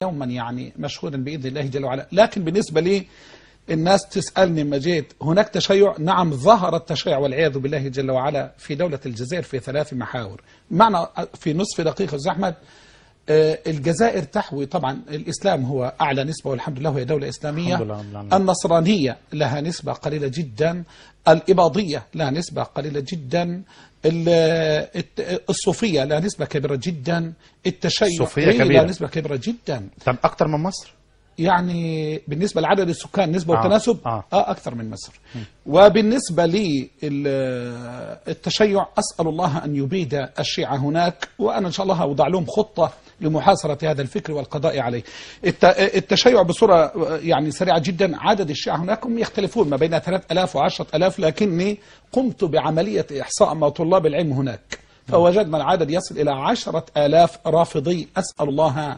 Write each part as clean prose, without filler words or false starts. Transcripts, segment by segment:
يوما يعني مشهودا بإذن الله جل وعلا. لكن بالنسبة لي الناس تسألني لما جيت هناك تشيع، نعم ظهر التشيع والعياذ بالله جل وعلا في دولة الجزائر في 3 محاور. معنى في نصف دقيقة أستاذ أحمد، الجزائر تحوي طبعا الإسلام هو أعلى نسبة والحمد لله، وهي دولة إسلامية. النصرانية لها نسبة قليلة جدا، الإباضية لها نسبة قليلة جدا، الصوفية لها نسبة كبيرة جدا، التشيع لها نسبة كبيرة جدا. طب أكتر من مصر؟ يعني بالنسبة لعدد السكان نسبة وتناسب أكثر من مصر. وبالنسبة للتشيع أسأل الله أن يبيد الشيعة هناك، وأنا إن شاء الله أوضع لهم خطة لمحاصرة هذا الفكر والقضاء عليه. التشيع بصورة يعني سريعة جدا، عدد الشيعة هناك هم يختلفون ما بين 3000 و10000، لكني قمت بعملية إحصاء مع طلاب العلم هناك فوجدنا العدد يصل إلى 10,000 رافضي. أسأل الله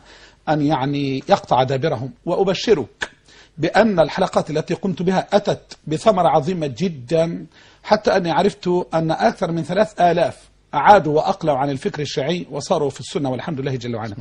أن يعني يقطع دابرهم، وأبشرك بأن الحلقات التي قمت بها أتت بثمرة عظيمة جدا، حتى أني عرفت أن أكثر من 3000 أعادوا وأقلعوا عن الفكر الشيعي وصاروا في السنة والحمد لله جل وعلا.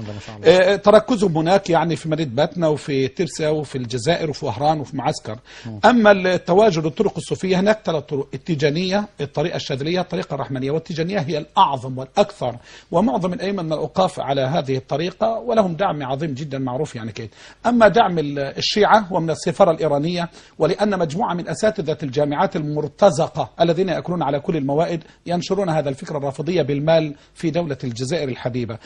تركزهم هناك يعني في مدينة باتنا وفي ترسا وفي الجزائر وفي وهران وفي معسكر. أما التواجد الطرق الصوفية هناك 3 طرق: التيجانية، الطريقة الشاذلية، الطريقة الرحمنية. والتيجانية هي الأعظم والأكثر، ومعظم الأئمة من الأوقاف على هذه الطريقة ولهم دعم عظيم جدا معروف يعني كده. أما دعم الشيعة هو من السفارة الإيرانية، ولأن مجموعة من أساتذة الجامعات المرتزقة الذين يأكلون على كل الموائد ينشرون هذا الفكر الرافضي بالمال في دولة الجزائر الحبيبة.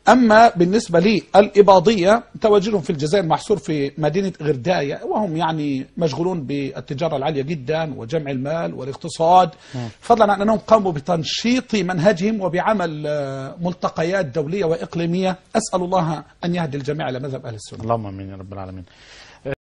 أما بالنسبة لي الإباضية تواجدهم في الجزائر محصور في مدينة غرداية، وهم يعني مشغولون بالتجارة العالية جدا وجمع المال والاقتصاد، فضلا عن أنهم قاموا بتنشيط منهجهم وبعمل ملتقيات دولية وإقليمية. أسأل الله أن يهدي الجميع إلى مذهب أهل السنة. اللهم آمين يا رب العالمين.